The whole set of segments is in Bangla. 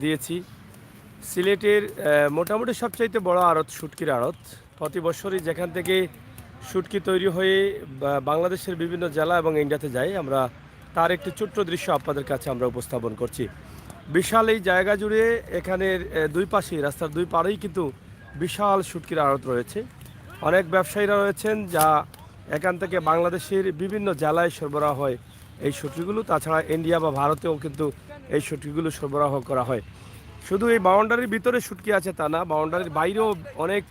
দিয়েছি সিলেটের মোটামুটি সবচাইতে বড় আড়ত শুটকির আড়ত। প্রতি বছরই যেখান থেকে শুটকি তৈরি হয়ে বাংলাদেশের বিভিন্ন জেলা এবং ইন্ডিয়াতে যায়, আমরা তার একটি ছোট্ট দৃশ্য আপনাদের কাছে আমরা উপস্থাপন করছি। বিশাল এই জায়গা জুড়ে এখানের দুই পাশেই, রাস্তার দুই পাড়েই কিন্তু বিশাল শুটকির আড়ত রয়েছে। অনেক ব্যবসায়ীরা রয়েছেন যা এখান থেকে বাংলাদেশের বিভিন্ন জেলায় সরবরাহ হয় এই শুটকিগুলো। তাছাড়া ইন্ডিয়া বা ভারতেও কিন্তু এই শুটকিগুলো সরবরাহ করা হয়। শুধু এই বাউন্ডারির ভিতরে শুটকি আছে তা না, বাউন্ডারির বাইরেও অনেক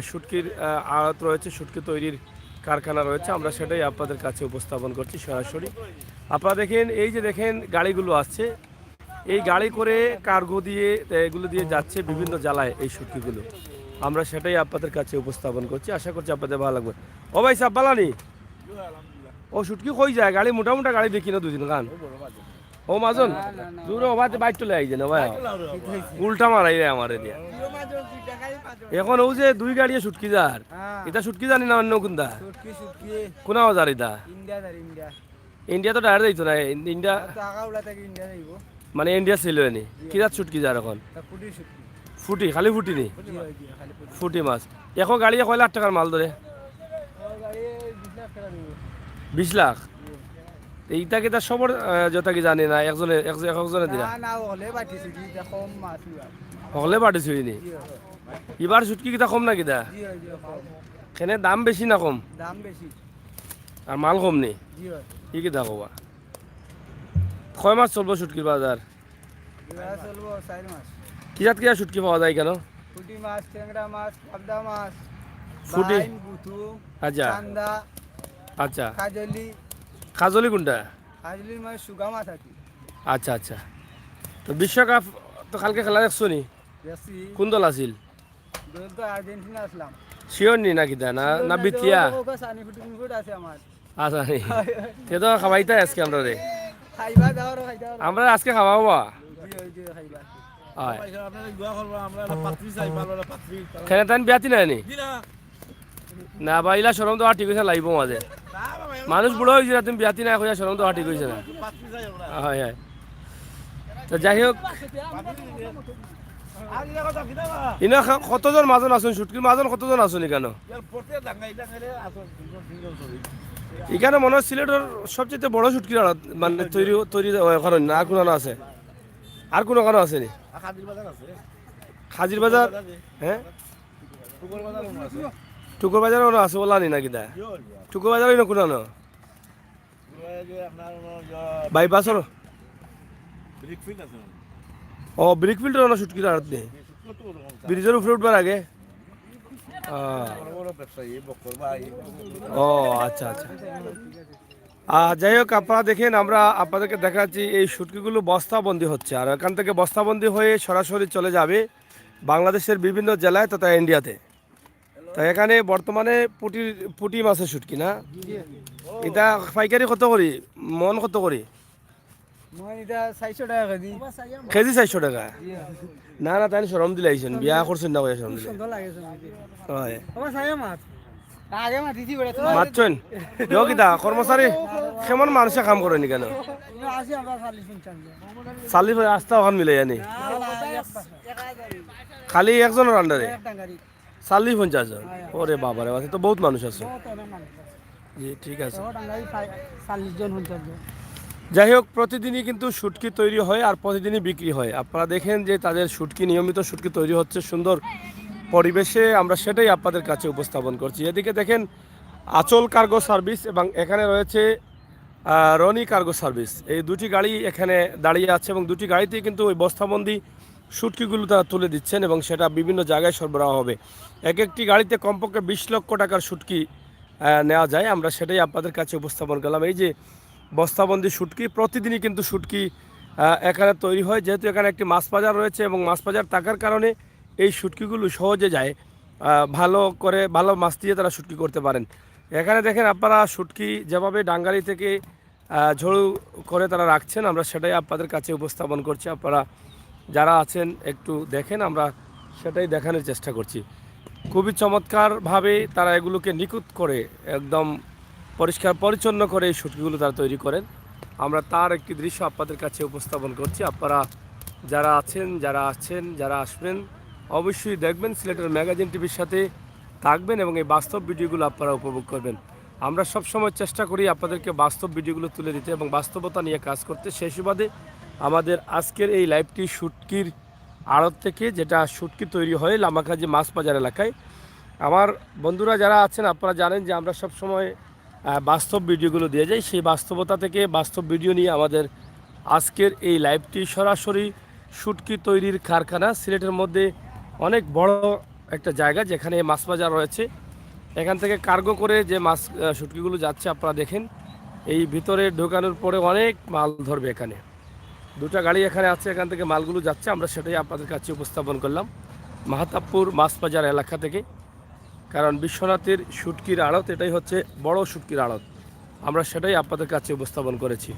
শুটকির আড়ত রয়েছে, শুটকি তৈরির কারখানা রয়েছে। আমরা সেটাই আপনাদের কাছে উপস্থাপন করছি সরাসরি। আপনারা দেখেন, এই যে দেখেন গাড়িগুলো আসছে, এই গাড়ি করে কার্গো দিয়ে এগুলো দিয়ে যাচ্ছে বিভিন্ন জেলায় এই শুটকিগুলো। আমরা সেটাই আপনাদের কাছে উপস্থাপন করছি, আশা করছি আপনাদের ভালো লাগবে। ও ভাই সাব বালানি ও শুটকি কই যায় গাড়ি, মোটামোটা গাড়ি দেখি না দুদিন গান ও মাজন দূরে ওভাতে বাইক চলে আইছে না ভাই, উল্টা মারাই রে আমার দিয়া। এখন ও যে দুই গাড়ি শুটকি যার, এটা শুটকি জানি না অন্য কোনটা কোনা যার, এটা ইন্ডিয়া তো ডাইরেক্ট যাইতো না, ইন্ডিয়া মানে ইন্ডিয়া ছিল নি কি যাত শুটকি যার এখন ফুটি, খালি ফুটি নি ফুটি মাছ। এখন গাড়ি 1 লাখ টাকার মাল ধরে 20 লাখ। এইটা কি তার সবর যথা কি জানি না, একজনে দিলা হলে পাঠিয়েছি নি। এবার শুটকি কিতা কম না কিতা এখানে দাম বেশি না কম? দাম বেশি আর মাল কম নেই, কি কিতা কবা? কয় মাস চলবো শুটকির বাজার? চলবো 4 মাস। কি জাত কি শুটকি পাওয়া যায় কেন? পুঁটি মাছ, ট্যাংরা মাছ, পাবদা মাছ, ফুটি, বাইম, বুটু, আচ্ছা চান্দা, আচ্ছা। কাজলি। কাজলি কোনটা? কাজলির মাছ সুগা মাছ আছে। আচ্ছা আচ্ছা। তো বিশ্বকাপ তো কালকে খেলা দেখছো নি? বেশি কোন দল আছিল? দল তো আর্জেন্টিনা আসলাম। শিওর নি না কিতা না না বিতিয়া? সানি ফুট আছে আমার। আচ্ছা নি তে তো খাবাইতা আজকে আমরা রে, খাইবা দাও খাইবা আমরা আজকে খাওয়াবো। খাইবা হয় আপনারা দোয়া করবা, আমরা একটা পাত্রী চাই, ভালো একটা পাত্রী। খেলে তান বিয়াতি নাই নি জি না না বাইলা শরম তো ঠিক হয়েছে লাগবো মাঝে, মানুষ বুড়ো হয়েছে না, তুমি বিয়াতি নাই কইয়া শরম তো ঠিক হয়েছে না। পাত্রী চাই আমরা। হয় হয়। তো যাই হোক, আজ দেখো তো কিনা বা ইনা কতজন মাজন আছেন শুটকির মাজন, কতজন আছেন এখানে? ইয়ার পড়তে দাঙ্গা এটা খেলে আসো সিঙ্গল সরি। এখানে মনে হয় সিলেটের সবচেয়ে বড় শুটকির আড়ত, মানে তৈরি তৈরি কারণ না আর কোনো আছে, আর কোনো কারণ আছে নি? খাদির বাজার আছে, হাজির বাজার, হ্যাঁ টুকুর বাজার আছে। টুকুর বাজারও আছে বলা নি নাকি দা? টুকুর বাজারই না কোনো যে আপনার বাইপাসর রিকফিল্ড আছে, ও ব্রিকফিল্ডের না শুটকির আড়ত নেই, ব্রিজের উপরে উঠবার আগে। বড় বড় ব্যবসায়ী বক্কর ভাই। ও আচ্ছা আচ্ছা। যাই হোক, আপনারা দেখেন, আমরা আপনাদেরকে দেখাচ্ছি এই শুটকিগুলো বস্তাবন্দি হচ্ছে, আর এখান থেকে বস্তাবন্দি হয়ে সরাসরি চলে যাবে বাংলাদেশের বিভিন্ন জেলায় তথা ইন্ডিয়াতে। তো এখানে বর্তমানে পুটি মাছের শুটকি না, এটা পাইকারি কত করি, মন কত করি? মই এটা 400 টাকা কেজি। কেজি 400 টাকা? না না, তাই সরম দিলে আইছেন, বিয়া করছেন না কইয়া সরম দিলে। সুন্দর লাগে শুনতে। হয় ওবা সায়া মাছ আগে মাটিছি বড় তো মাতছেন দেও কিতা কর্মচারী কেমন মানুষে কাম করেনি কেন? আসি আমরা 40-50 চালি রাস্তা ওখান মিলে জানি খালি একজনের আন্ডারে 40-50 জন? ওরে বাবারে, বাবা তো বহুত মানুষ আছে। জি ঠিক আছে। 40 জন 50 জন। যাই হোক, প্রতিদিনই কিন্তু শুটকি তৈরি হয় আর প্রতিদিনই বিক্রি হয়। আপনারা দেখেন যে তাদের শুটকি, নিয়মিত শুটকি তৈরি হচ্ছে সুন্দর পরিবেশে, আমরা সেটাই আপনাদের কাছে উপস্থাপন করছি। এদিকে দেখেন আচল কার্গো সার্ভিস এবং এখানে রয়েছে রনি কার্গো সার্ভিস, এই দুটি গাড়ি এখানে দাঁড়িয়ে আছে এবং দুটি গাড়িতেই কিন্তু ওই বস্তাবন্দি শুটকিগুলো তারা তুলে দিচ্ছেন এবং সেটা বিভিন্ন জায়গায় সরবরাহ হবে। এক একটি গাড়িতে কমপক্ষে 20 লক্ষ টাকার শুটকি নেওয়া যায়, আমরা সেটাই আপনাদের কাছে উপস্থাপন করলাম। এই যে বস্তাবন্দি শুটকি, প্রতিদিনই কিন্তু শুটকি এখানে তৈরি হয়, যেহেতু এখানে একটি মাছ বাজার রয়েছে এবং মাছ বাজার থাকার কারণে এই শুটকিগুলো সহজে যায়, ভালো করে ভালো মাছ দিয়ে তারা শুটকি করতে পারেন। এখানে দেখেন আপনারা শুটকি যেভাবে ডাঙ্গারি থেকে ঝোড়ু করে তারা রাখছেন, আমরা সেটাই আপনাদের কাছে উপস্থাপন করছি। আপনারা যারা আছেন একটু দেখেন, আমরা সেটাই দেখানোর চেষ্টা করছি। খুবই চমৎকারভাবে তারা এগুলোকে নিখুঁত করে একদম পরিষ্কার পরিচ্ছন্ন করে এই শুটকিগুলো তারা তৈরি করেন। আমরা তার একটি দৃশ্য আপনাদের কাছে উপস্থাপন করছি, আপনারা যারা আছেন, যারা আসছেন, যারা আসবেন, অবশ্যই দেখবেন সিলেটের ম্যাগাজিন টিভির সাথে থাকবেন এবং এই বাস্তব ভিডিওগুলো আপনারা উপভোগ করবেন। আমরা সবসময় চেষ্টা করি আপনাদেরকে বাস্তব ভিডিওগুলো তুলে দিতে এবং বাস্তবতা নিয়ে কাজ করতে। সেই সুবাদে আমাদের আজকের এই লাইভটি শুটকির আড়ত থেকে, যেটা শুটকি তৈরি হয় লামাকাজি মাছ বাজার এলাকায়। আমার বন্ধুরা যারা আছেন আপনারা জানেন যে আমরা সবসময় বাস্তব ভিডিওগুলো দিয়ে যাই। সেই বাস্তবতা থেকে বাস্তব ভিডিও নিয়ে আমাদের আজকের এই লাইভটি সরাসরি শুটকি তৈরির কারখানা, সিলেটের মধ্যে অনেক বড় একটা জায়গা যেখানে মাছ বাজার রয়েছে। এখান থেকে কার্গো করে যে মাছ শুটকিগুলো যাচ্ছে আপনারা দেখেন, এই ভিতরে ঢোকানোর পরে অনেক মাল ধরবে। এখানে দুটো গাড়ি এখানে আছে, এখান থেকে মালগুলো যাচ্ছে। আমরা সেটাই আপনাদের কাছে উপস্থাপন করলাম মাহতাবপুর মাছ বাজার এলাকা থেকে। কারণ বিশ্বনাথের শুটকির আড়ত এটাই হচ্ছে বড় শুটকির আড়ত, আমরা সেটাই আপনাদের কাছে উপস্থাপন করেছি।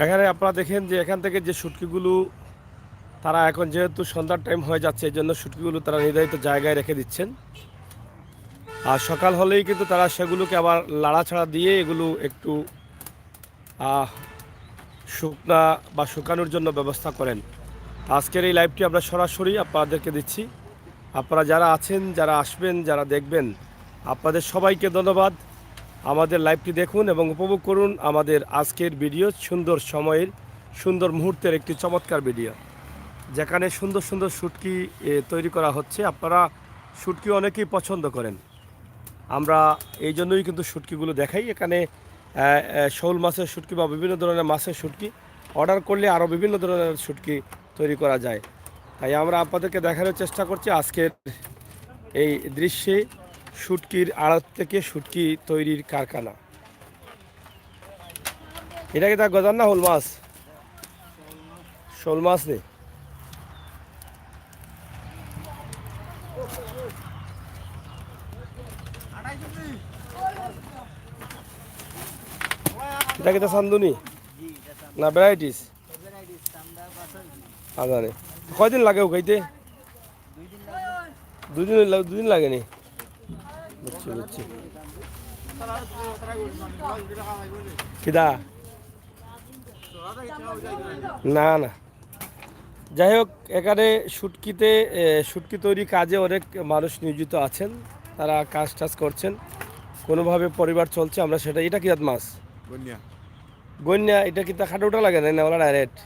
এখানে আপনারা দেখেন যে এখান থেকে যে শুটকিগুলো তারা এখন যেহেতু সন্ধ্যার টাইম হয়ে যাচ্ছে, এই জন্য শুটকিগুলো তারা নির্ধারিত জায়গায় রেখে দিচ্ছেন। আর সকাল হলেই কিন্তু তারা সেগুলোকে আবার লাড়াছাড়া দিয়ে এগুলো একটু শুকনা বা শুকানোর জন্য ব্যবস্থা করেন। আজকের এই লাইভটি আমরা সরাসরি আপনাদেরকে দিচ্ছি। আপনারা যারা আছেন, যারা আসবেন, যারা দেখবেন, আপনাদের সবাইকে ধন্যবাদ। আমাদের লাইভটি দেখুন এবং উপভোগ করুন আমাদের আজকের ভিডিও। সুন্দর সময়ের, সুন্দর মুহূর্তের একটি চমৎকার ভিডিও, যেখানে সুন্দর সুন্দর শুটকি তৈরি করা হচ্ছে। আপনারা শুটকি অনেকেই পছন্দ করেন, আমরা এই জন্যই কিন্তু শুটকিগুলো দেখাই। এখানে শোল মাছের শুটকি বা বিভিন্ন ধরনের মাছের শুটকি অর্ডার করলে আরও বিভিন্ন ধরনের শুটকি তৈরি করা যায়। তাই আমরা আপনাদেরকে দেখানোর চেষ্টা করছি আজকের এই দৃশ্যে শুটকির আড়ত থেকে শুটকি তৈরির কারখানা। এটা কি তার গজান না হোল মাছ? শোল মাছ নেই। এটা কি তা সান্দুনি না ভ্যারাইটিস? আজানে কয়দিন লাগে উঠাইতে? দুদিন লাগেনি। বুঝছি বুঝছি। কিদা না না, যাই হোক, এখানে শুটকি তৈরি কাজে অনেক মানুষ নিয়োজিত আছেন, তারা কাজ টাজ করছেন, কোনোভাবে পরিবার চলছে। আমরা সেটা, এটা কি মাছ? গন্যা। এটা কি তা খাটা উঠা লাগে না ওলা ডাইরেক্ট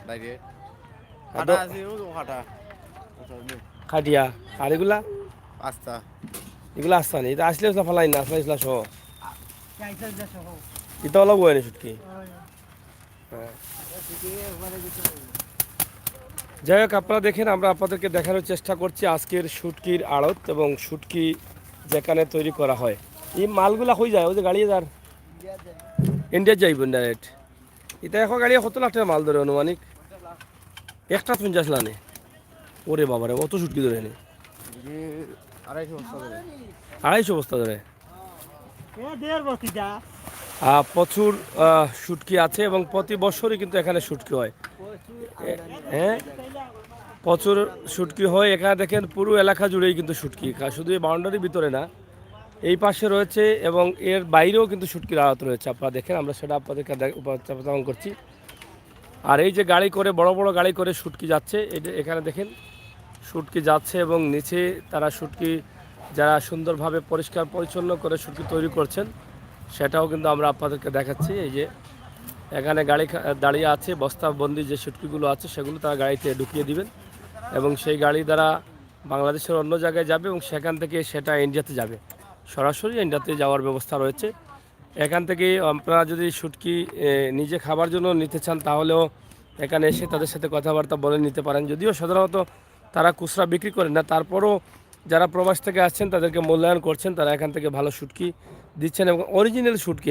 খাটিয়া? আর এগুলা এগুলা আসতা নেই, এটা আসলে ফালাই না, আসলে ইসলা সহ এটা অলপ বয় না শুটকি। হ্যাঁ, যাই হোক, আপনারা দেখেন, আমরা আপনাদেরকে দেখানোর চেষ্টা করছি আজকের শুটকির আড়ত এবং শুটকি যেখানে তৈরি করা হয়। এই মালগুলা হয়ে যায়, ওই যে গাড়ি যার ইন্ডিয়া যাইবেন ডাইরেক্ট। এটা এখন গাড়ি কত লাখ টাকা মাল ধরে অনুমানিক? 150 লানে। ওরে বাবারে, অত শুটকি ধরে নি? 250 বস্তা ধরে। প্রচুর শুটকি আছে এবং প্রতি বছরই কিন্তু এখানে শুটকি হয়। হ্যাঁ, প্রচুর শুটকি হয় এখানে। দেখেন পুরো এলাকা জুড়েই কিন্তু শুটকি, শুধু এই বাউন্ডারির ভিতরে না, এই পাশে রয়েছে এবং এর বাইরেও কিন্তু শুটকির আড়ত রয়েছে। আপনারা দেখেন, আমরা সেটা আপনাদেরকে উপস্থাপন করছি। আর এই যে গাড়ি করে, বড় বড় গাড়ি করে শুটকি যাচ্ছে, এখানে দেখেন শুটকি যাচ্ছে এবং নিচে তারা শুটকি যারা সুন্দরভাবে পরিষ্কার পরিচ্ছন্ন করে শুটকি তৈরি করছেন, সেটাও কিন্তু আমরা আপনাদেরকে দেখাচ্ছি। এই যে এখানে গাড়ি দাঁড়িয়ে আছে, বস্তাবন্দি যে শুটকিগুলো আছে সেগুলো তারা গাড়িতে ঢুকিয়ে দিবেন এবং সেই গাড়ি দ্বারা বাংলাদেশের অন্য জায়গায় যাবে এবং সেখান থেকে সেটা ইন্ডিয়াতে যাবে। সরাসরি ইন্ডিয়াতে যাওয়ার ব্যবস্থা রয়েছে। এখান থেকে আপনারা যদি শুটকি নিজে খাবার জন্য নিতে চান, তাহলেও এখানে এসে তাদের সাথে কথাবার্তা বলে নিতে পারেন। যদিও সাধারণত তারা খুচরা বিক্রি করেন না, তারপরও যারা প্রবাস থেকে আসছেন তাদেরকে মূল্যায়ন করছেন, তারা এখান থেকে ভালো শুটকি দিচ্ছেন এবং অরিজিনাল শুটকি,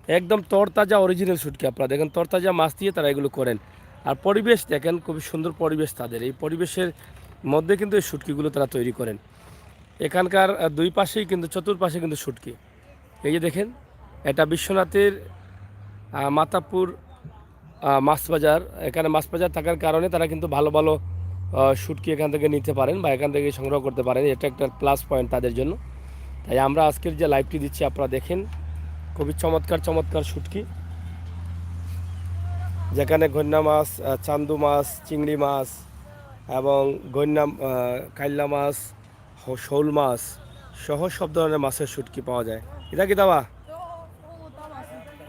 একদম তরতাজা অরিজিনাল শুটকি। আপনারা দেখেন, তরতাজা মাছ দিয়ে তারা এগুলো করেন। আর পরিবেশ দেখেন, খুবই সুন্দর পরিবেশ তাদের। এই পরিবেশের মধ্যে কিন্তু এই শুটকিগুলো তারা তৈরি করেন। এখানকার দুই পাশেই কিন্তু, চতুর্পাশে কিন্তু শুটকি। এই যে দেখেন, এটা বিশ্বনাথের মাতাপুর মাছ বাজার। এখানে মাছ বাজার থাকার কারণে তারা কিন্তু ভালো ভালো শুটকি এখান থেকে নিতে পারেন বা এখান থেকে সংগ্রহ করতে পারেন। এটা একটা প্লাস পয়েন্ট তাদের জন্য। তাই আমরা আজকের যে লাইভটি দিচ্ছি আপনারা দেখেন, খুবই চমৎকার চমৎকার শুটকি, যেখানে গন্যা মাছ, চান্দু মাছ, চিংড়ি মাছ এবং গন্যা কাইল্লা মাছ, শোল মাছ সহ সব ধরনের মাছের শুটকি পাওয়া যায়। এটা কি দাবা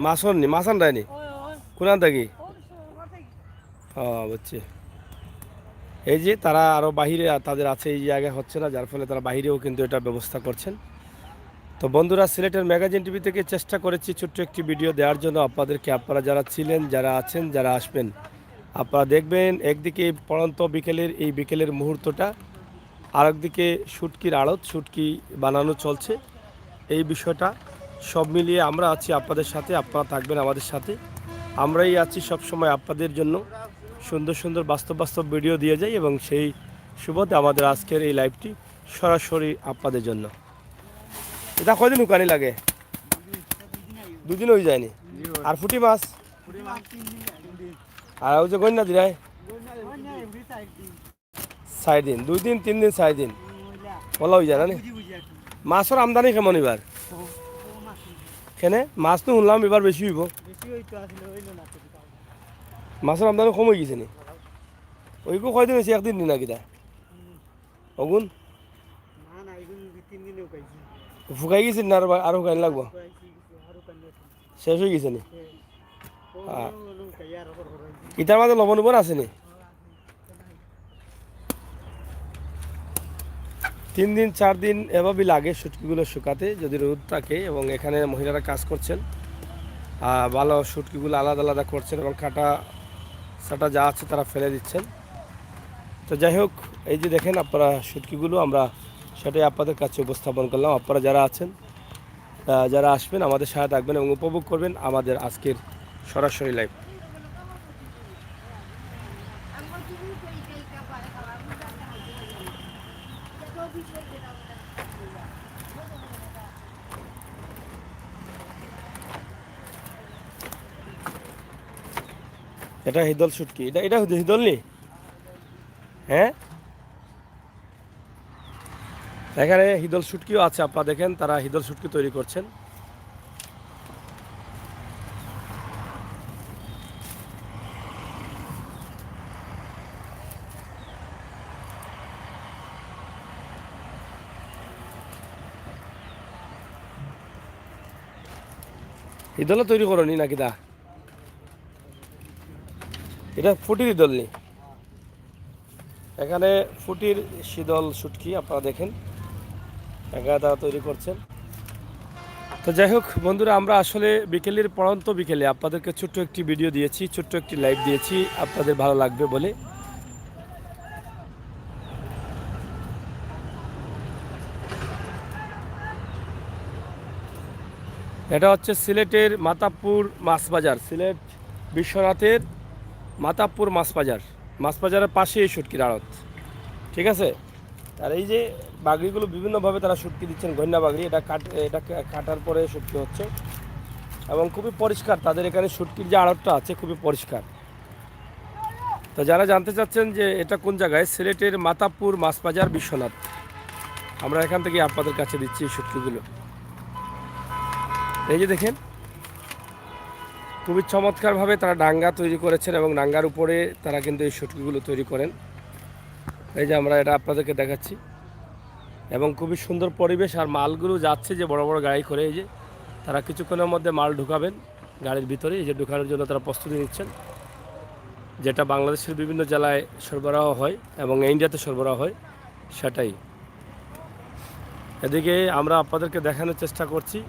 মাছন নি, মাছ আনটায়নি কোরআন থাকি? ও বুঝছি। এই যে তারা আরও বাহিরে তাদের আছে, এই জায়গায় হচ্ছে না, যার ফলে তারা বাহিরেও কিন্তু এটা ব্যবস্থা করছেন। তো বন্ধুরা, সিলেটের ম্যাগাজিন টিভি থেকে চেষ্টা করেছি ছোট্ট একটি ভিডিও দেওয়ার জন্য আপনাদেরকে। আপনারা যারা ছিলেন, যারা আছেন, যারা আসবেন, আপনারা দেখবেন একদিকে পড়ন্ত বিকেলের এই বিকেলের মুহূর্তটা, আরেকদিকে শুটকির আড়ত, শুটকি বানানো চলছে। এই বিষয়টা সব মিলিয়ে আমরা আছি আপনাদের সাথে, আপনারা থাকবেন আমাদের সাথে। আমরাই আছি সবসময় আপনাদের জন্য, সুন্দর সুন্দর বাস্তব বাস্তব ভিডিও দিয়ে যাই এবং সেই সুবাদে আমাদের আজকের এই লাইভটি সরাসরি আপনাদের জন্য। এটা কয়দিন উকানি লাগে? 2 দিন হয়ে যায়নি। আর ফুটি মাছ আর ওই যে গন্যা দিরাই 4 দিন, 2 দিন 3 দিন 4 দিন বলা হয়ে যায় না? মাছের আমদানি কেমন এবার? কেনে মাছ তো শুনলাম এবার বেশি হইব। মাছের আমদানি কম হয়ে গেছে নি? ওইগো কয়দিন হয়েছে? 1 দিন নি নাকি? তা অগুন ফুকাই গেছে না? আরো কাইন লাগবো? শেষ হয়ে গেছে নি? ইটার মাঝে লবণ উপর আছে নি? 3 দিন 4 দিন এভাবেই লাগে শুটকিগুলো শুকাতে, যদি রোদ থাকে। এবং এখানে মহিলারা কাজ করছেন, ভালো শুটকিগুলো আলাদা আলাদা করছেন এবং কাটা সাটা যা আছে তারা ফেলে দিচ্ছেন। তো যাই হোক, এই যে দেখেন আপনারা শুটকিগুলো, আমরা সেটাই আপনাদের কাছে উপস্থাপন করলাম। আপনারা যারা আছেন, যারা আসবেন, আমাদের সাথে থাকবেন এবং উপভোগ করবেন আমাদের আজকের সরাসরি লাইভ। এটা হিদল শুটকি, এটা এটা হিদল নি? হ্যাঁ, এখানে হিদল শুটকিও আছে। আপনারা দেখেন তারা হিদল শুটকি তৈরি করছেন। হিদলও তৈরি করনি নাকি? দা এটা ফুটির হিদল নি? এখানে ফুটির শীতল শুটকি আপনারা দেখেন, এখানে তারা তৈরি করছেন। তো যাই হোক বন্ধুরা, আমরা আসলে বিকেলের পড়ন্ত বিকেলে আপনাদেরকে ছোট্ট একটি ভিডিও দিয়েছি, ছোট্ট একটি লাইভ দিয়েছি আপনাদের ভালো লাগবে বলে। এটা হচ্ছে সিলেটের মাতাবপুর মাছ বাজার, সিলেট বিশ্বনাথের মাতাবপুর মাছ বাজার, মাছ বাজারের পাশে এই শুটকির আড়ত, ঠিক আছে? আর এই যে বাগড়িগুলো বিভিন্নভাবে তারা শুটকি দিচ্ছেন, গন্যা বাগড়ি, এটা কাটার পরে শুটকি হচ্ছে এবং খুবই পরিষ্কার। তাদের এখানে শুটকির যে আড়তটা আছে খুবই পরিষ্কার। তো যারা জানতে চাচ্ছেন যে এটা কোন জায়গায়, সিলেটের মাতাবপুর মাছ বাজার বিশ্বনাথ, আমরা এখান থেকে আপনাদের কাছে দিচ্ছি এই শুটকিগুলো। এই যে দেখেন, খুবই চমৎকারভাবে তারা ডাঙ্গা তৈরি করেছেন এবং ডাঙ্গার উপরে তারা কিন্তু এই শুটকিগুলো তৈরি করেন। এই যে আমরা এটা আপনাদেরকে দেখাচ্ছি এবং খুবই সুন্দর পরিবেশ। আর মালগুলো যাচ্ছে যে বড় বড় গাড়ি করে, এই যে তারা কিছুক্ষণের মধ্যে মাল ঢুকাবেন গাড়ির ভিতরে, এই যে ঢুকানোর জন্য তারা প্রস্তুতি নিচ্ছেন, যেটা বাংলাদেশের বিভিন্ন জেলায় সরবরাহ হয় এবং ইন্ডিয়াতে সরবরাহ হয় সেটাই। এদিকে আমরা আপনাদেরকে দেখানোর চেষ্টা করছি,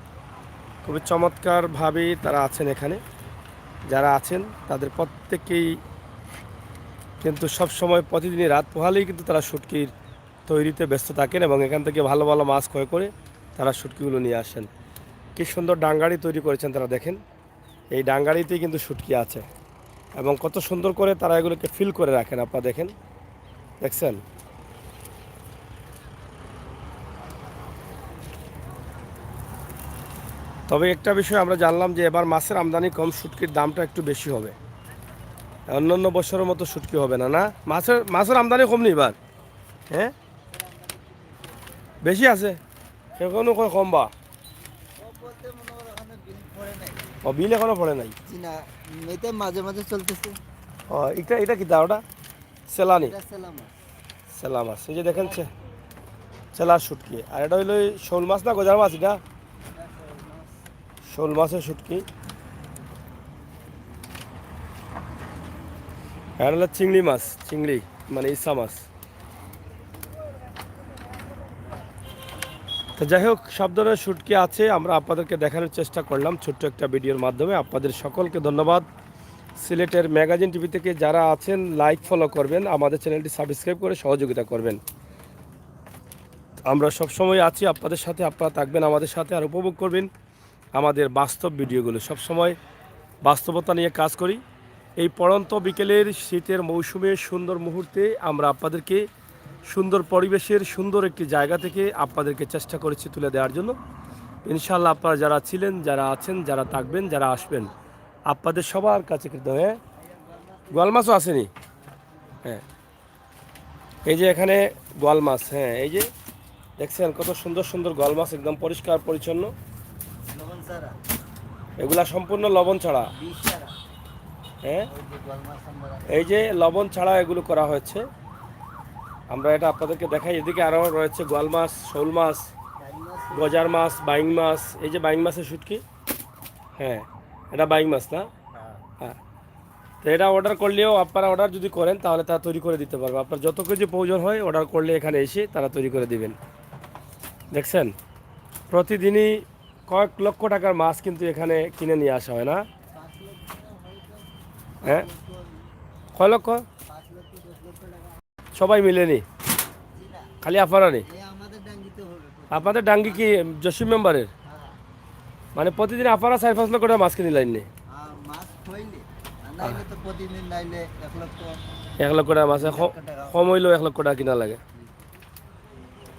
খুবই চমৎকারভাবে তারা আছেন এখানে। যারা আছেন তাদের প্রত্যেকেই কিন্তু সব সময় প্রতিদিনই রাত পোহালেই কিন্তু তারা শুটকির তৈরিতে ব্যস্ত থাকেন এবং এখান থেকে ভালো ভালো মাছ ক্রয় করে তারা শুটকিগুলো নিয়ে আসেন। কী সুন্দর ডাঙ্গাড়ি তৈরি করেছেন তারা, দেখেন এই ডাঙ্গাড়িতেই কিন্তু শুটকি আছে এবং কত সুন্দর করে তারা এগুলোকে ফিল করে রাখেন। আপনারা দেখেন, দেখছেন? তবে একটা বিষয় আমরা জানলাম যে এবার মাছের আমদানি কম, শুটকির দামটা একটু বেশি হবে। অন্যান্য বছরের মতো শুটকি হবে না, না? মাছের আমদানি কম নি এবার? হ্যাঁ, বেশি আছে, সেখানে কম বা? ও, বিল এখনো পড়ে নাই। না, এতে মাঝে মাঝে চলতেছে। ও, এটা কি দা ওটা? সেলানি, এটা সেলাম। সেলা মাছ। এই যে দেখেন সেলা শুটকি। আর এটা হইলো ওই শোল মাছ না গজার মাছ? এটা শোল মাছের শুটকি। আর হলো চিংড়ি মাছ, চিংড়ি মানে ইসা মাছ। তো যাই হোক, সব ধরনের শুটকি আছে, আমরা আপনাদেরকে দেখানোর চেষ্টা করলাম ছোট্ট একটা ভিডিওর মাধ্যমে। আপনাদের সকলকে ধন্যবাদ। সিলেটের ম্যাগাজিন টিভি থেকে যারা আছেন লাইক ফলো করবেন, আমাদের চ্যানেলটি সাবস্ক্রাইব করে সহযোগিতা করবেন। আমরা সবসময় আছি আপনাদের সাথে, আপনারা থাকবেন আমাদের সাথে আর উপভোগ করবেন আমাদের বাস্তব ভিডিওগুলো। সবসময় বাস্তবতা নিয়ে কাজ করি। এই পড়ন্ত বিকেলের শীতের মৌসুমে সুন্দর মুহূর্তে আমরা আপনাদেরকে সুন্দর পরিবেশের সুন্দর একটি জায়গা থেকে আপনাদেরকে চেষ্টা করেছি তুলে দেওয়ার জন্য। ইনশাআল্লাহ আপনারা যারা ছিলেন, যারা আছেন, যারা থাকবেন, যারা আসবেন, আপনাদের সবার কাছে কৃত। হ্যাঁ, গোয়াল মাছও আসেনি। হ্যাঁ, এই যে এখানে গোয়াল মাছ। হ্যাঁ, এই যে দেখছেন কত সুন্দর সুন্দর গোয়াল মাছ, একদম পরিষ্কার পরিচ্ছন্ন। এগুলা সম্পূর্ণ লবণ ছাড়া। হ্যাঁ, এই যে লবণ ছাড়া এগুলো করা হয়েছে। আমরা এটা আপনাদেরকে দেখাই। এদিকে আরও রয়েছে গোয়াল মাছ, শোল মাছ, গজার মাছ, বাইং মাছ। এই যে বাইং মাছের শুটকি। হ্যাঁ, এটা বাইং মাছ না? হ্যাঁ। তো এটা অর্ডার করলেও আপনারা অর্ডার যদি করেন তাহলে তারা তৈরি করে দিতে পারবে। আপনার যত কিছু প্রয়োজন হয় অর্ডার করলে এখানে এসে তারা তৈরি করে দিবেন। দেখছেন প্রতিদিনই কয়েক লক্ষ টাকার মাছ কিন্তু এখানে কিনে নিয়ে আসা হয়, না? হ্যাঁ, কয় লক্ষ? সবাই মিলেনি, খালি আপনারা নেই? আপনাদের ডাঙ্গি কি জসিম মেম্বারের? মানে প্রতিদিন আপনারা 4-5 লক্ষ টাকা মাছ কিনে লাইন? 1 লক্ষ টাকা মাছ কম হইলেও 1 লক্ষ টাকা কিনা লাগে।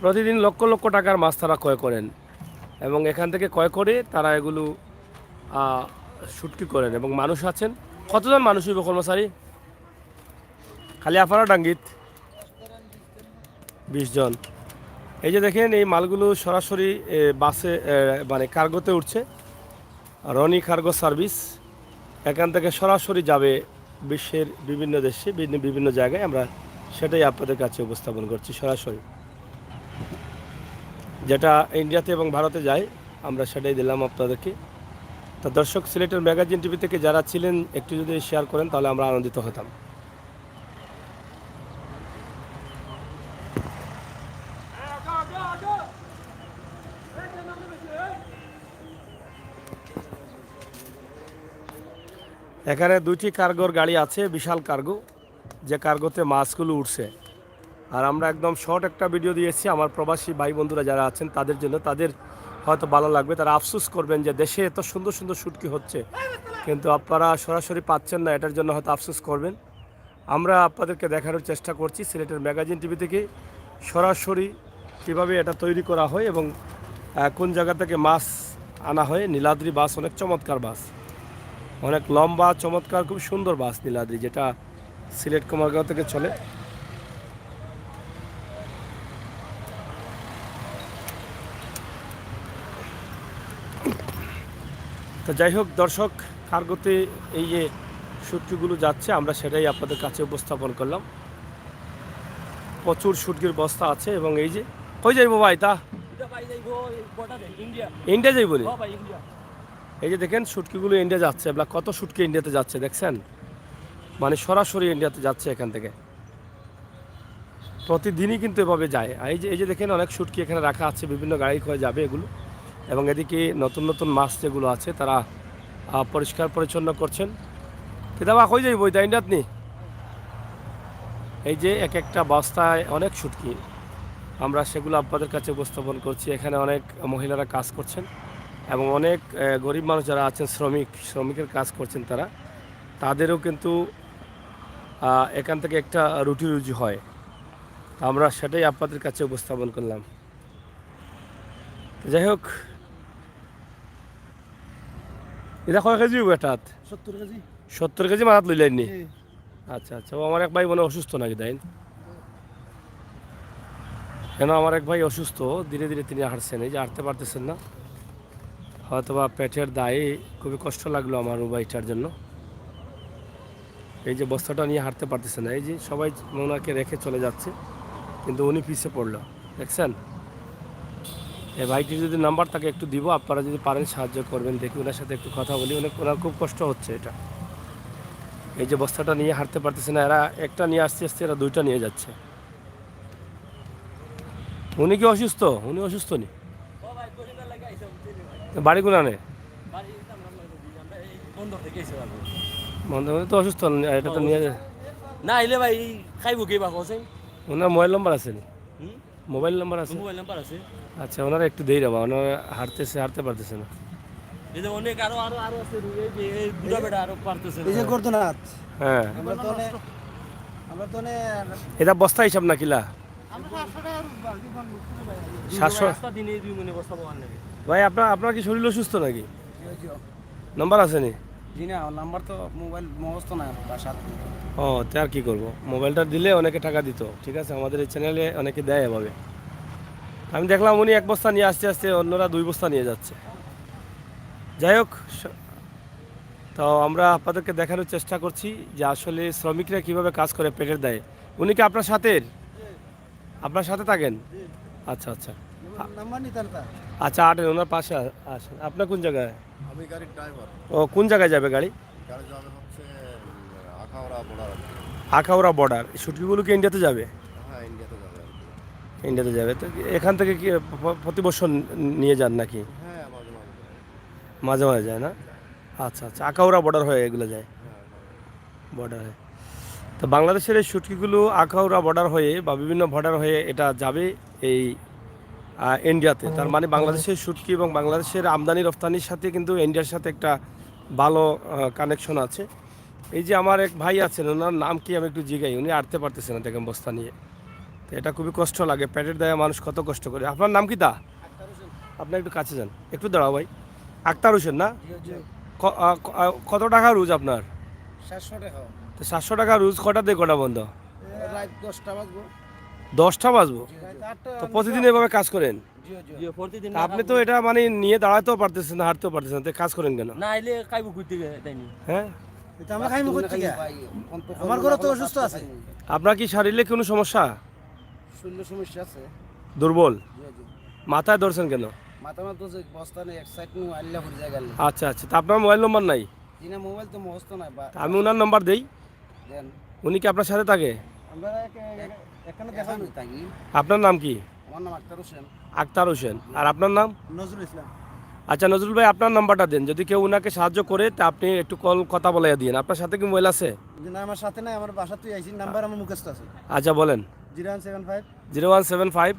প্রতিদিন লক্ষ লক্ষ টাকার মাছ তারা ক্রয় করেন এবং এখান থেকে ক্রয় করে তারা এগুলো শুটকি করেন। এবং মানুষ আছেন, কতজন মানুষ হইব কর্মচারী খালি আপনারা ডাঙ্গিত? 20 জন। এই যে দেখেন এই মালগুলো সরাসরি বাসে মানে কার্গোতে উঠছে। রনি কার্গো সার্ভিস এখান থেকে সরাসরি যাবে বিশ্বের বিভিন্ন দেশে, বিভিন্ন জায়গায়। আমরা সেটাই আপনাদের কাছে উপস্থাপন করছি সরাসরি। যেটা ইন্ডিয়াতে এবং ভারতে যায় আমরা সেটাই দিলাম আপনাদেরকে। তো দর্শক, সিলেটের ম্যাগাজিন টিভি থেকে যারা ছিলেন একটু যদি শেয়ার করেন তাহলে আমরা আনন্দিত হতাম। এখানে 2টি কার্গোর গাড়ি আছে, বিশাল কার্গো, যে কার্গোতে মাছগুলো উঠছে। আর আমরা একদম শর্ট একটা ভিডিও দিয়েছি আমার প্রবাসী ভাই বন্ধুরা যারা আছেন তাদের জন্য। তাদের হয়তো ভালো লাগবে, তারা আফসোস করবেন যে দেশে এত সুন্দর সুন্দর শুটকি হচ্ছে কিন্তু আপনারা সরাসরি পাচ্ছেন না, এটার জন্য হয়তো আফসোস করবেন। আমরা আপনাদেরকে দেখানোর চেষ্টা করছি সিলেটের ম্যাগাজিন টিভি থেকে সরাসরি কীভাবে এটা তৈরি করা হয় এবং কোন জায়গা থেকে মাছ আনা হয়। নীলাদ্রি বাস অনেক চমৎকার বাস, অনেক লম্বা চমৎকার খুব সুন্দর বাস নীলাদ্রি, যেটা সিলেট কুমারগাঁও থেকে চলে। তো যাই হোক দর্শক, কার্গোতে এই যে শুটকিগুলো যাচ্ছে আমরা সেটাই আপনাদের কাছে উপস্থাপন করলাম। প্রচুর শুটকির বস্তা আছে এবং এই যে কই যাইব ভাই? তা ইন্ডিয়া যাইব নি? এই যে দেখেন শুটকিগুলো ইন্ডিয়া যাচ্ছে। এবার কত শুটকি ইন্ডিয়াতে যাচ্ছে দেখছেন, মানে সরাসরি ইন্ডিয়াতে যাচ্ছে এখান থেকে। প্রতিদিনই কিন্তু এভাবে যায়। এই যে দেখেন অনেক শুটকি এখানে রাখা আছে, বিভিন্ন গাড়ি করে যাবে এগুলো। এবং এদিকে নতুন নতুন মাছ যেগুলো আছে তারা পরিষ্কার পরিচ্ছন্ন করছেন। কিতাবা কই যাইব তাই ইন্ডিয়াত নি? এই যে এক একটা বস্তায় অনেক শুটকি, আমরা সেগুলো আপনাদের কাছে উপস্থাপন করছি। এখানে অনেক মহিলারা কাজ করছেন এবং অনেক গরিব মানুষ যারা আছেন, শ্রমিকের কাজ করছেন তারা, তাদেরও কিন্তু এখান থেকে একটা রুটি রুজি হয়। আমরা সেটাই আপনাদের কাছে উপস্থাপন করলাম। যাই হোক, এটা কয় কেজি এটাত? 70 কেজি। 70 কেজি মাছ লইলেননি? আচ্ছা আচ্ছা, ও আমার এক ভাই মনে হয় অসুস্থ নাকি তাই? কেন আমার এক ভাই অসুস্থ, ধীরে ধীরে তিনি হাঁটছেন, এই যে হাঁটতে পারতেছেন না, হয়তোবা পেটের দায়ে খুবই কষ্ট লাগলো আমার ও ভাইটার জন্য। এই যে বস্তাটা নিয়ে হাঁটতে পারতেছে না, এই যে সবাই ওনাকে রেখে চলে যাচ্ছে, কিন্তু উনি পিছিয়ে পড়লো, দেখছেন? এই ভাইটির যদি নাম্বার তাকে একটু দিব, আপনারা যদি পারেন সাহায্য করবেন, দেখি ওনার সাথে একটু কথা বলি, ওনার খুব কষ্ট হচ্ছে এটা। এই যে বস্তাটা নিয়ে হাঁটতে পারতেছে না, এরা একটা নিয়ে আসতে আসতে এরা দুইটা নিয়ে যাচ্ছে। উনি কি অসুস্থ? উনি অসুস্থ নি? বাড়ি গুনানে বন্ধ উনি তো অসুস্থ, এটা তো নিয়ে না এলে ভাই খাইব কি বা কোসে ওনার মোবাইল নাম্বার আছে নি? মোবাইল নাম্বার আছে? মোবাইল নাম্বার আছে আচ্ছা, ওনারা একটু দেই যাবা, ওনারা হাঁটতে পারতেছে না। এই যে অনেক আরো আরো আরো আছে এই যে এই বুড়া বেটা আরো পারতেছে এই যে গর্দনাথ হ্যাঁ, আমরা তো এটা বস্তা হিসাব না কিলা? 700 রাস্তা দিনে দুই মনে বস্তা পাওয়ার লাগে ভাই, আপনার কি শরীর অসুস্থ নাকি? নাম্বার আছে নি? জি না, নাম্বার তো মোবাইল মুখস্থ না বাসার। ও, তে আর কি করবো, মোবাইলটা দিলে অনেকে টাকা দিত, ঠিক আছে, আমাদের এই চ্যানেলে অনেকে দেয় এভাবে। আমি দেখলাম উনি এক বস্তা নিয়ে আসতে আসতে অন্যরা 2 বস্তা নিয়ে যাচ্ছে। যাই হোক, তো আমরা আপনাদেরকে দেখানোর চেষ্টা করছি যে আসলে শ্রমিকরা কিভাবে কাজ করে পেটের দায়ে। উনি কি আপনার সাথে থাকেন? আচ্ছা আচ্ছা নাম্বার নিতেন তা? আচ্ছা, আটেন, ওনার পাশে আসেন। আপনার কোন জায়গায়? আমি গাড়ির ড্রাইভার। ও, কোন জায়গায় যাবে গাড়ি? গাড়ি যাবে হচ্ছে আখাউড়া বর্ডার। আখাউড়া বর্ডার। শুটকিগুলো কি ইন্ডিয়াতে যাবে? হ্যাঁ, ইন্ডিয়াতে যাবে আর কি। ইন্ডিয়াতে যাবে, তো এখান থেকে কি প্রতি বছর নিয়ে যান নাকি? হ্যাঁ, মাঝে মাঝে। মাঝে মাঝে যায় না? আচ্ছা আচ্ছা, আখাউড়া বর্ডার হয়ে এগুলো যায়, বর্ডার হয়ে। তো বাংলাদেশের এই শুটকিগুলো আখাউড়া বর্ডার হয়ে বা বিভিন্ন বর্ডার হয়ে এটা যাবে এই ইন্ডিয়াতে। তার মানে বাংলাদেশের শুটকি এবং বাংলাদেশের আমদানি রপ্তানির সাথে কিন্তু ইন্ডিয়ার সাথে একটা ভালো কানেকশন আছে। এই যে আমার এক ভাই আছেন, ওনার নাম কি আমি একটু জিগাই, উনি আটতে পারতেছেন না দেখেন বস্তা নিয়ে। তো এটা খুবই কষ্ট লাগে, পেটের দায়ে মানুষ কত কষ্ট করে। আপনার নাম কি তা? আপনি একটু কাছে যান, একটু দাঁড়াও ভাই। আক্তার হোসেন না? কত টাকা রোজ আপনার? 700 টাকা। তো 700 টাকা রোজ, কটা দিয়ে কটা বন্ধ? রাত 10টা বাজবো। 10টা বাজবো? তো প্রতিদিন এভাবে কাজ করেন? যে প্রতিদিন তা আপনি তো এটা মানে নিয়ে দাঁড়াতেও পারতেছেন না, হাঁটতেও পারতেছেন না, তো কাজ করেন কেন? না এলে খাইব কইতে তাইনি হ্যাঁ, এটা আমরা খাইমু কই থেকে? আমার ঘরে তো অসুস্থ আছে। আপনার কি শারীরিক কোনো সমস্যা? শরীরের সমস্যা আছে। দুর্বল? জি জি। মাথায় ধরছেন কেন? মাথা তো যে বস্তা নেই, এক সাইড নু আল্লাহ করে জায়গা নেই। আচ্ছা আচ্ছা, তা আপনার মোবাইল নম্বর নাই? জিনা মোবাইল তো মুখস্থ নাই বা তা আমি ওনার নম্বর দেই, দেন। উনি কি আপনার সাথে থাকে? আমরা এখানে দেখানো থাকি। আপনার নাম কি? আমার নাম আক্তার হোসেন। আক্তার হোসেন। আর আপনার নাম? নজরুল ইসলাম। আচ্ছা নজরুল ভাই, আপনার নাম্বারটা দেন, যদি কেউ ওনাকে সাহায্য করে তা আপনি একটু কথা বলে দিন। আপনার সাথে কি মোবাইল আছে? না, আমার সাথে নাই, আমার বাসা তুই আইছি, নাম্বার আমার মুখস্থ আছে। আচ্ছা বলেন। 0175 0175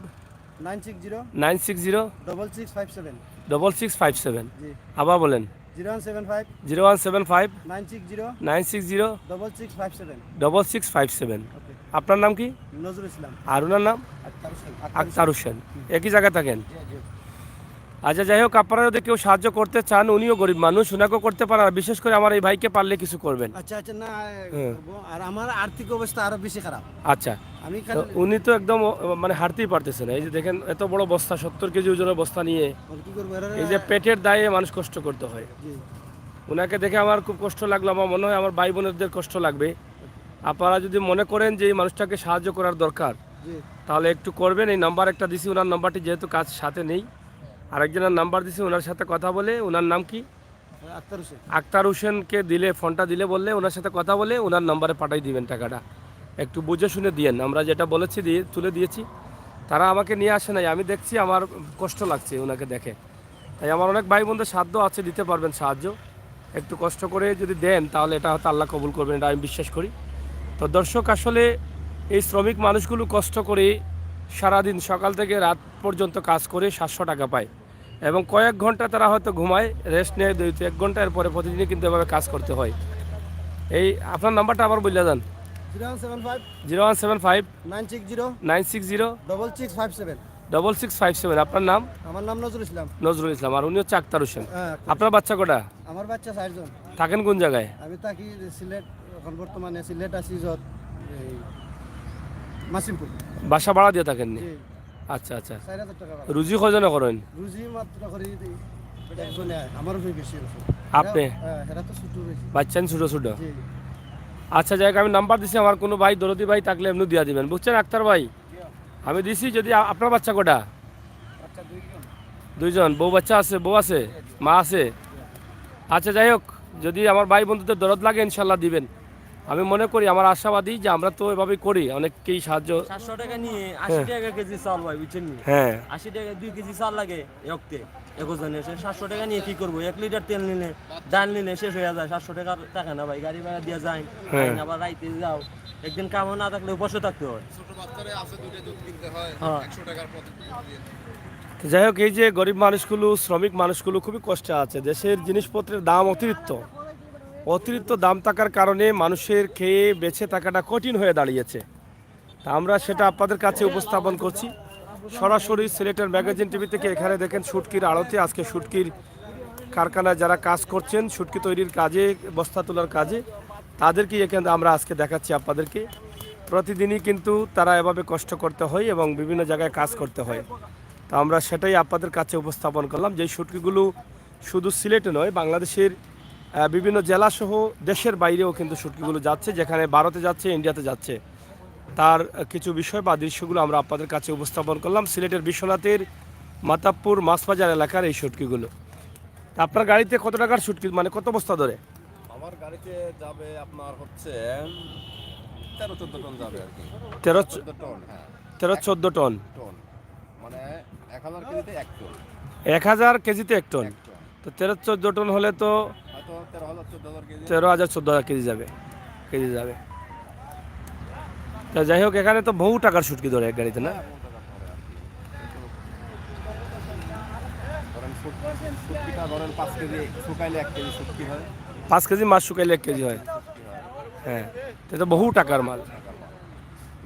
960 960 6657। 6657। জি। আবার বলেন। 0175 0175 960 960 6657। 6657। ওকে। আপনার নাম কি? নজরুল ইসলাম। আর ওনার নাম? আক্তার হোসেন। আক্তার হোসেন। একই জায়গায় থাকেন? জি জি। আচ্ছা, যাই হোক, আপনারা যদি কেউ সাহায্য করতে চান, উনিও গরিব মানুষ, ওনাকেও করতে পারেন, আর বিশেষ করে আমার এই ভাইকে পারলে কিছু করবেন। আচ্ছা আচ্ছা, না হ্যাঁ। করবো। আর আমার আর্থিক অবস্থা আরো বেশি খারাপ। আচ্ছা, আমি তো উনি তো একদম মানে হাঁটতেই পারতেছে না। এই যে দেখেন, এত বড় বস্তা, 70 কেজি ওজনের বস্তা নিয়ে, কি করবো এই যে পেটের দায়ে মানুষ কষ্ট করতে হয়। জি ওনাকে দেখে আমার খুব কষ্ট লাগলো, আমার মনে হয় আমার ভাই বোনেদের কষ্ট লাগবে। আপনারা যদি মনে করেন যে এই মানুষটাকে সাহায্য করার দরকার, জি। তাহলে একটু করবেন। এই নাম্বার একটা দিছি, ওনার নাম্বারটি যেহেতু কাজ সাথে নেই, আরেকজনের নাম্বার দিছি, ওনার সাথে কথা বলে, ওনার নাম কি? আক্তার হোসেন। আক্তার হোসেনকে দিলে, ফোনটা দিলে বললে ওনার সাথে কথা বলে ওনার নাম্বারে পাঠিয়ে দিবেন টাকাটা। একটু বুঝে শুনে দিয়েন, আমরা যেটা বলেছি তুলে দিয়েছি। তারা আমাকে নিয়ে আসে নাই, আমি দেখছি, আমার কষ্ট লাগছে ওনাকে দেখে। তাই আমার অনেক ভাই বোনদের সাধ্য আছে, দিতে পারবেন সাহায্য। একটু কষ্ট করে যদি দেন তাহলে এটা হয়তো আল্লাহ কবুল করবেন, এটা আমি বিশ্বাস করি। তো দর্শক, আসলে এই শ্রমিক মানুষগুলো কষ্ট করে সারাদিন সকাল থেকে রাত পর্যন্ত কাজ করে 700 টাকা পায়, এবং কয়েক ঘন্টা তারা হয়তো ঘুমায়, রেস্ট নেয় 2-1 ঘন্টার পরে, প্রতিদিনই কিন্তু এভাবে কাজ করতে হয়। এই আপনার নাম্বারটা আবার বললে যান। 0175 0175 960 960 6657। 6657। আপনার নাম? আমার নাম নজরুল ইসলাম। নজরুল ইসলাম। আর উনি হচ্ছে আক্তার হোসেন। হ্যাঁ। আপনার বাচ্চা কটা? আমার বাচ্চা 4 জন। থাকেন কোন জায়গায়? আমি থাকি সিলেট এখন বর্তমানে সিলেট আছি যত এই মাসিমপুর। বাসা ভাড়া দিয়ে থাকেননি? জি, আচ্ছা আচ্ছা। 4000 টাকা ভাড়া। রুজি কজনে করেন রুজি মাত্র করি একজনে, আমারও বেশি আছে। আপনি? হ্যাঁ, হেরা তো ছোট বেশি। বাচ্চান ছোটো ছোটো? জি, আচ্ছা যাই হোক, আমি নাম্বার দিছি, আমার কোনো ভাই দরদি ভাই থাকলে এমনি দিয়া দিবেন, বুঝছেন আক্তার ভাই? আমি দিছি, যদি আপনার বাচ্চা কটা? আচ্ছা দুইজন। দুইজন। বউ বাচ্চা আছে? বউ আছে, মা আছে? আচ্ছা যাই হোক, যদি আমার ভাই বন্ধুদের দরদ লাগে ইনশাল্লাহ দিবেন। আমি মনে করি, আমার আশাবাদী যে আমরা তো এভাবেই করি, অনেককেই সাহায্য। 700 টাকা নিয়ে 80 টাকা কেজি চাল ভাই, বুঝছেন নি? হ্যাঁ 80 টাকা 2 কেজি চাল লাগে একতে, 21 জনের। 700 টাকা নিয়ে কি করবো? 1 লিটার তেল নিলে, ডাল নিলে শেষ হয়ে যায়। 700 টাকার টাকা না ভাই, গাড়ি ভাড়া দিয়ে যায়, হ্যাঁ। আবার রাইতে যাও, একদিন কামও না থাকলে বসে থাকতে হয়। ছোট বাচ্চারে আছে দুইটা দুধ কিনতে হয় হ্যাঁ। 100 টাকার পথ। তো যাই হোক, এই যে গরিব মানুষগুলো, শ্রমিক মানুষগুলো খুবই কষ্টে আছে। দেশের জিনিসপত্রের দাম অতিরিক্ত দাম থাকার কারণে মানুষের খেয়ে বেঁচে থাকাটা কঠিন হয়ে দাঁড়িয়েছে। তা আমরা সেটা আপনাদের কাছে উপস্থাপন করছি সরাসরি সিলেটের ম্যাগাজিন টিভি থেকে। এখানে দেখেন শুটকির আড়তে, আজকে শুটকির কারখানায় যারা কাজ করছেন, শুটকি তৈরির কাজে, বস্তা তোলার কাজে, তাদেরকেই এখানে আমরা আজকে দেখাচ্ছি আপনাদেরকে। প্রতিদিনই কিন্তু তারা এভাবে কষ্ট করতে হয় এবং বিভিন্ন জায়গায় কাজ করতে হয়। তো আমরা সেটাই আপনাদের কাছে উপস্থাপন করলাম, যে শুটকিগুলো শুধু সিলেটে নয়, বাংলাদেশের বিভিন্ন জেলাসহ দেশের বাইরেও কিন্তু শুটকিগুলো যাচ্ছে, যেখানে ভারতে যাচ্ছে, ইন্ডিয়াতে যাচ্ছে। তার কিছু বিষয় বা দৃশ্যগুলো আমরা আপনাদের কাছে উপস্থাপন করলাম। সিলেটের বিশ্বনাথের মাতাবপুর মাছবাজার এলাকার এই শুটকিগুলো। তা আপনার গাড়িতে কত টাকার শুটকি, মানে কত বস্তা ধরে? আমার গাড়িতে যাবে আপনার হচ্ছে 13-14 টন যাবে আর কি। 13-14 টন, হ্যাঁ টন। টন, মানে 1000 কেজিতে 1 টন। 1000 কেজিতে 1 টন। 1 টন তো 13-14 টন হলে তো হয়তো 13,000-14,000 কেজি। 13,000-14,000 কেজি যাবে। তা যাই হোক, এখানে তো বহু টাকার শুটকি ধরে এক গাড়িতে, না? হ্যাঁ, 50 টাকা ধরে আর কি। ধরেন শুটকিটা ধরেন 5 কেজি শুকাইলে 1 কেজি শুটকি হয়। 5 কেজি মাছ শুকাইলে 1 কেজি হয়। হ্যাঁ, এটা তো বহু টাকার মাল।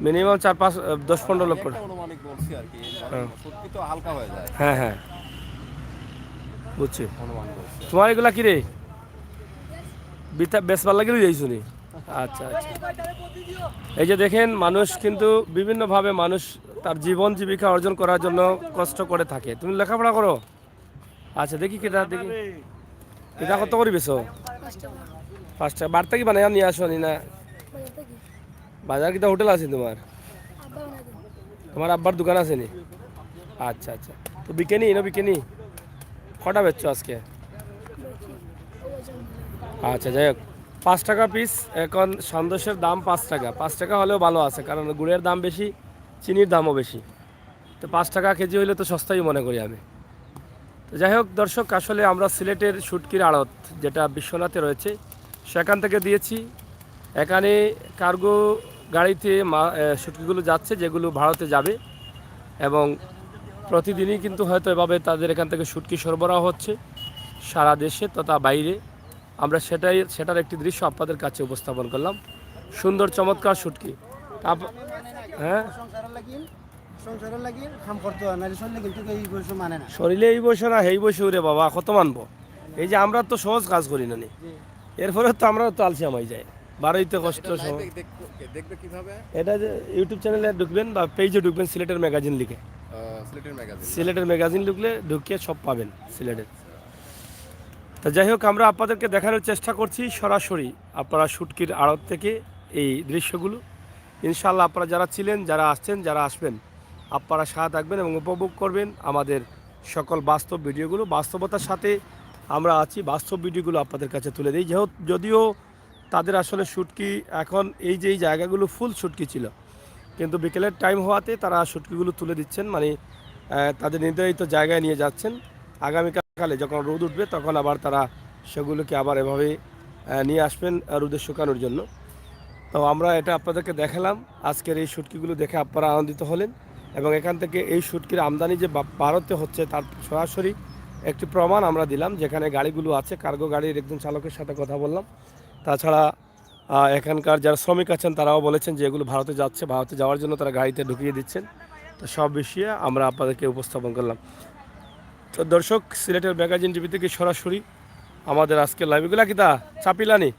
মিনিমাম 4-5-10-15 লক্ষ। একটা অনুমানিক বলছি আর কি, শুটকি তো হালকা হয়ে যায়, হ্যাঁ হ্যাঁ, বুঝছি। অনুমান বলছি। তোমার এগুলা কি রে, বেসবার লাগিয়ে যাইছো নি? আচ্ছা আচ্ছা। এই যে দেখেন, মানুষ কিন্তু বিভিন্নভাবে মানুষ তার জীবন জীবিকা অর্জন করার জন্য কষ্ট করে থাকে। তুমি লেখাপড়া করো? আচ্ছা, দেখি কেটা, দেখি এটা কত করে বেছো? 5 টাকা। বাড়তে কি বানায় নিয়ে আসো নি না? বাজার কিটা হোটেল আছে তোমার? তোমার আব্বার দোকান আছে নি? আচ্ছা আচ্ছা। তো বিকেনি না বিকেনি? কটা বেচছো আজকে? আচ্ছা যাই হোক, 5 টাকা পিস। এখন সন্দেশের দাম 5 টাকা। 5 টাকা হলেও ভালো আছে, কারণ গুড়ের দাম বেশি, চিনির দামও বেশি। তো 5 টাকা কেজি হইলে তো সস্তাই মনে করি আমি। তো যাই হোক দর্শক, আসলে আমরা সিলেটের শুটকির আড়ত যেটা বিশ্বনাথে রয়েছে, সেখান থেকে দিয়েছি। এখানে কার্গো গাড়িতে শুটকিগুলো যাচ্ছে, যেগুলো ভারতে যাবে, এবং প্রতিদিনই কিন্তু হয়তো এভাবে তাদের এখান থেকে শুটকি সরবরাহ হচ্ছে সারা দেশে তথা বাইরে। আমরা সেটার একটি দৃশ্য আপনাদের কাছে উপস্থাপন করলাম। সুন্দর চমৎকার শুটকি। হ্যাঁ, সংসারের লাগি কাম করতে হয় না, চললে কিন্তু এই বয়স মানে না। শরীরে এই বয়স না এই বয়সে রে বাবা, কত মানবো? এই যে আমরা তো সহজ কাজ করি না নি, এরপরে তো আমরা তো আলসি আমাই যাই, বারোইতে কষ্ট। দেখবে কিভাবে? এটা যে ইউটিউব চ্যানেলে ঢুকবেন বা পেজে ঢুকবেন, সিলেটের ম্যাগাজিন লিখে, সিলেটের ম্যাগাজিন, সিলেটের ম্যাগাজিন ঢুকিয়ে সব পাবেন সিলেটের। তো যাই হোক, আমরা আপনাদেরকে দেখানোর চেষ্টা করছি সরাসরি আপনারা শুটকির আড়ত থেকে এই দৃশ্যগুলো। ইনশাআল্লাহ আপনারা যারা ছিলেন, যারা আসছেন, যারা আসবেন, আপনারা সাথে থাকবেন এবং উপভোগ করবেন আমাদের সকল বাস্তব ভিডিওগুলো। বাস্তবতার সাথে আমরা আছি, বাস্তব ভিডিওগুলো আপনাদের কাছে তুলে দিই। যদিও তাদের আসলে শুটকি এখন এই যে এই জায়গাগুলো ফুল শুটকি ছিল, কিন্তু বিকেলের টাইম হওয়াতে তারা শুটকিগুলো তুলে দিচ্ছেন, মানে তাদের নির্ধারিত জায়গায় নিয়ে যাচ্ছেন। আগামীকালে যখন রোদ উঠবে তখন আবার তারা সেগুলোকে আবার এভাবে নিয়ে আসবেন রোদে শুকানোর জন্য। তো আমরা এটা আপনাদেরকে দেখালাম। আজকের এই শুটকিগুলো দেখে আপনারা আনন্দিত হলেন, এবং এখান থেকে এই শুটকির আমদানি যে ভারতে হচ্ছে তার সরাসরি একটি প্রমাণ আমরা দিলাম। যেখানে গাড়িগুলো আছে, কার্গো গাড়ির একজন চালকের সাথে কথা বললাম। তাছাড়া এখানকার যারা শ্রমিক আছেন তারাও বলেছেন যে এগুলো ভারতে যাচ্ছে, ভারতে যাওয়ার জন্য তারা গাড়িতে ঢুকিয়ে দিচ্ছেন। তো সব বিষয়ে আমরা আপনাদেরকে উপস্থাপন করলাম। তো দর্শক, সিলেটের ম্যাগাজিন টিভি থেকে সরাসরি আমাদের আজকের লাইভগুলা কিতা চাপিলানি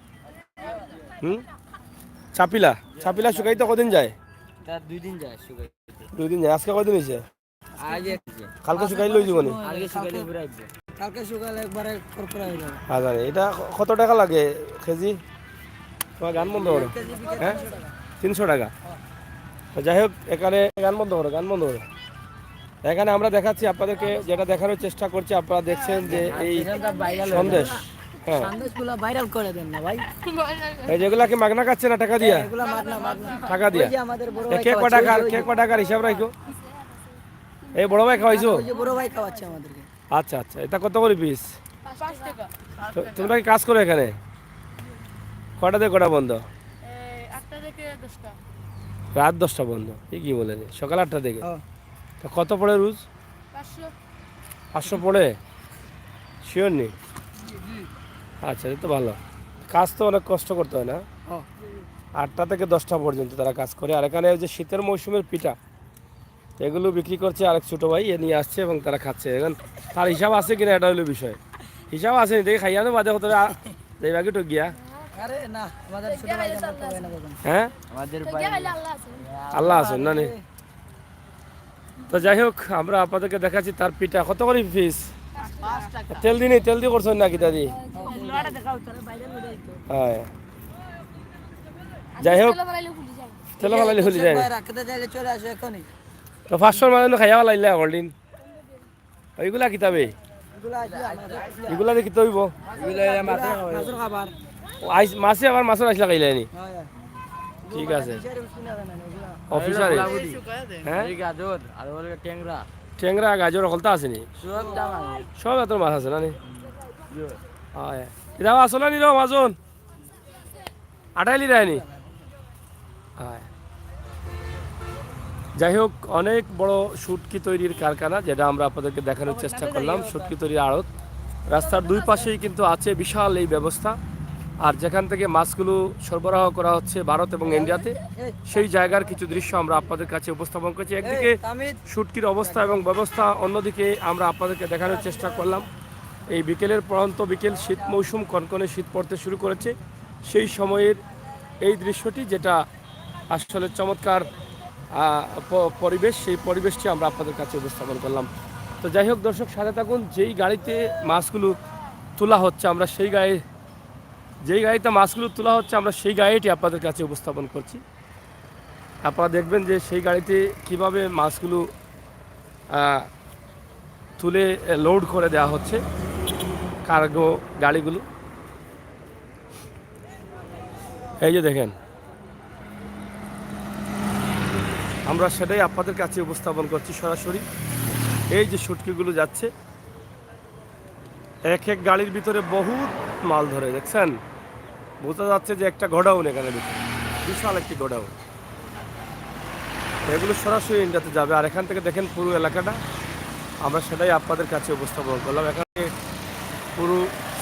চাপিলা চাপিলা শুকাইতে কদিন যায়? তার 2 দিন যায় শুকাই। 2 দিন যায়। আজকে কদিন হয়েছে? আগে কালকে শুকাই লই যাবনি? আগে শুকাইলে ঘুরে আসবে। কালকে সকালে একবারে করকরা হয়ে যাবে। হাজার। এটা কত টাকা লাগে কেজি? তোমার গান বন্ধ করো। হ্যাঁ 300 টাকা। তো যাই হোক, এখানে গান বন্ধ করো, গান বন্ধ করো। এখানে আমরা দেখাচ্ছি আপনাদেরকে, যেটা দেখানোর চেষ্টা করছি। আপনারা দেখছেন যে এই সন্দেশ, হ্যাঁ সন্দেশগুলো ভাইরাল করে দেন না ভাই। এই যেগুলা কি মাগনা খাচ্ছে না টাকা দিয়া? এগুলো মাগনা মাগনা। টাকা দিয়া। ওই যে আমাদের বড় এ ভাই কে কয় টাকার, কে কয় টাকার হিসাব রাখো। এই বড় ভাই খাওয়াইছো? ওই যে বড় ভাই খাওয়াচ্ছে আমাদেরকে। আচ্ছা আচ্ছা, এটা কত করে পিস? 5 টাকা। তোমরা কি কাজ করো এখানে? কটা থেকে কটা বন্ধ? 8টা থেকে 10টা। রাত 10টা বন্ধ। কি বলে সকাল 8টা থেকে? হ্যাঁ। তো কত পড়ে রোজ? 500। 500 পড়ে? শিওর নেই? আচ্ছা, এটা তো ভালো। কাজ তো অনেক কষ্ট করতে হয় না? হ্যাঁ। 8টা থেকে 10টা পর্যন্ত তারা কাজ করে। আর এখানে ওই যে শীতের মৌসুমের পিঠা, এগুলো বিক্রি করছে আরেক ছোটো ভাই, এ নিয়ে আসছে এবং তারা খাচ্ছে। এখন তার হিসাব আছে কিনা এটা হলো বিষয়। হিসাব আছে নি দেখে খাইয়া বাদে হতো এই বাকি তো গিয়া। আরে না, আমাদের ছোট ভাই জানা তো হয় না কখন। হ্যাঁ আমাদের তো গেলে আল্লাহ আছে। আল্লাহ আছেন না নি? তো যাই হোক, আমরা আপনাদেরকে দেখাচ্ছি তার পিঠা। কত করে পিস? 5 টাকা। তেল দিনি, তেল দিয়ে করছেন নাকি দাদি? লোড়া দেখাও তাহলে ভাইরাল হয়ে যাইতো। হ্যাঁ। যাই হোক, তেল বানাইলে ভুলে যায়। তেল ভালো হলে যায় না। ভাই রাখতে চাইলে চলে আসো এখনই। তো 500 মানুষ খাইয়া লাইলে হলদিন ওইগুলা কিতাবে, এগুলো আসবে আমাদের। এগুলা দিয়ে কিতে হইব? মাছের খাবার। মাছে আবার মাছের আসলা খাইলে নি? হ্যাঁ। ঠিক আছে। বিচারে শুনে না এগুলো। অফিসারে হ্যাঁ, গাজর আর ওগুলো ট্যাংরা ট্যাংরা গাজর হলতা আছে নি? সব দাম সব এত মাছ আছে না নি? হ্যাঁ, এটা আসলে নি রে মাজন আটাইলি দেয়নি। হ্যাঁ, যাই হোক, অনেক বড় শুটকি তৈরির কারখানা, যেটা আমরা আপনাদেরকে দেখানোর চেষ্টা করলাম। শুটকি তৈরির আড়ত, রাস্তার দুই পাশেই কিন্তু আছে বিশাল এই ব্যবস্থা। আর যেখান থেকে মাছগুলো সরবরাহ করা হচ্ছে ভারত এবং ইন্ডিয়াতে, সেই জায়গার কিছু দৃশ্য আমরা আপনাদের কাছে উপস্থাপন করছি। একদিকে শুটকির অবস্থা এবং ব্যবস্থা, অন্যদিকে আমরা আপনাদেরকে দেখানোর চেষ্টা করলাম এই বিকেলের পরন্ত বিকেল, শীত মৌসুম, কনকনে শীত পড়তে শুরু করেছে, সেই সময়ের এই দৃশ্যটি, যেটা আসলে চমৎকার পরিবেশ। সেই পরিবেশটি আমরা আপনাদের কাছে উপস্থাপন করলাম। তো যাই হোক দর্শক, সাথে থাকুন। যেই গাড়িতে মাছগুলো তোলা হচ্ছে, আমরা সেই যেই গাড়িতে মাছগুলো তোলা হচ্ছে, আমরা সেই গাড়িটি আপনাদের কাছে উপস্থাপন করছি। আপনারা দেখবেন যে সেই গাড়িতে কিভাবে মাছগুলো তুলে লোড করে দেওয়া হচ্ছে, কার্গো গাড়িগুলো। এই যে দেখেন, আমরা সেটাই আপনাদের কাছে উপস্থাপন করছি সরাসরি। এই যে শুটকিগুলো যাচ্ছে, এক এক গাড়ির ভিতরে বহুত মাল ধরে, দেখছেন? বোঝা যাচ্ছে যে একটা গোডাউন, এখানে বিশাল একটি গোডাউন। এগুলো সরাসরি ইন্ডিয়াতে যাবে। আর এখান থেকে দেখেন পুরো এলাকাটা, আমরা সেটাই আপনাদের কাছে উপস্থাপন করলাম। এখানে পুরো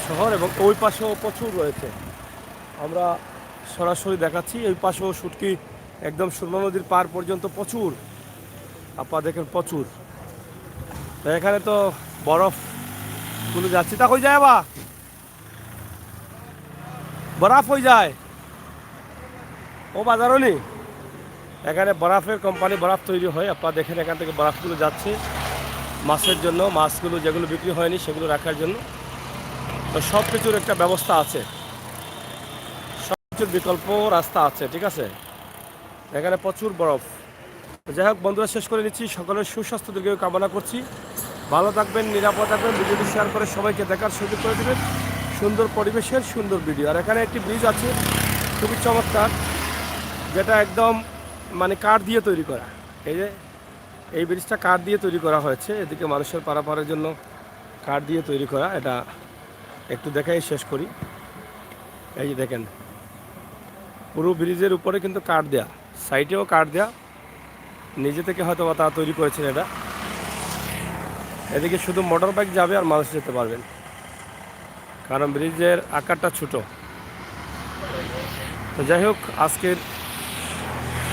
শহর এবং ওই পাশেও প্রচুর রয়েছে, আমরা সরাসরি দেখাচ্ছি। ওই পাশেও শুটকি একদম সুরমা নদীর পার পর্যন্ত প্রচুর, আপনারা দেখেন প্রচুর। তো এখানে তো বরফগুলো যাচ্ছে, তা কই যায় বা বরফ হয়ে যায় ও বাজারও নেই। এখানে বরফের কোম্পানি, বরফ তৈরি হয়। আপনারা দেখেন এখান থেকে বরফগুলো যাচ্ছে মাছের জন্য, মাছগুলো যেগুলো বিক্রি হয়নি সেগুলো রাখার জন্য। তো সব কিছুর একটা ব্যবস্থা আছে, সব কিছুর বিকল্প রাস্তা আছে, ঠিক আছে? এখানে প্রচুর বরফ। যাই হোক বন্ধুরা, শেষ করে নিচ্ছি। সকলের সুস্বাস্থ্য দীর্ঘ কামনা করছি। ভালো থাকবেন, নিরাপদ থাকবেন। ভিডিওটি শেয়ার করে সবাইকে দেখার সুযোগ করে দেবেন। সুন্দর পরিবেশের সুন্দর ভিডিও। আর এখানে একটি ব্রিজ আছে খুবই চমৎকার, যেটা একদম মানে কাঠ দিয়ে তৈরি করা। এই যে এই ব্রিজটা কাঠ দিয়ে তৈরি করা হয়েছে, এদিকে মানুষের পারাপারের জন্য কাঠ দিয়ে তৈরি করা। এটা একটু দেখাই শেষ করি। এই যে দেখেন, পুরো ব্রিজের উপরে কিন্তু কাঠ দেয়া, সাইডেও কাঠ দেয়া, নিজে থেকে হয়তো তারা তৈরি করেছেন এটা। এদিকে শুধু মোটর বাইক যাবে আর মানুষ যেতে পারবেন, কারণ ব্রিজের আকারটা ছোট। তো যাই হোক, আজকের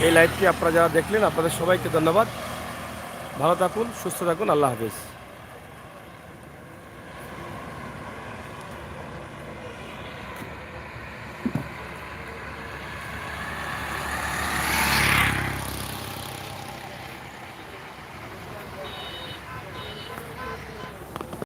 এই লাইভটি আপনারা যারা দেখলেন, আপনাদের সবাইকে ধন্যবাদ। ভালো থাকুন, সুস্থ থাকুন, আল্লাহ হাফেজ।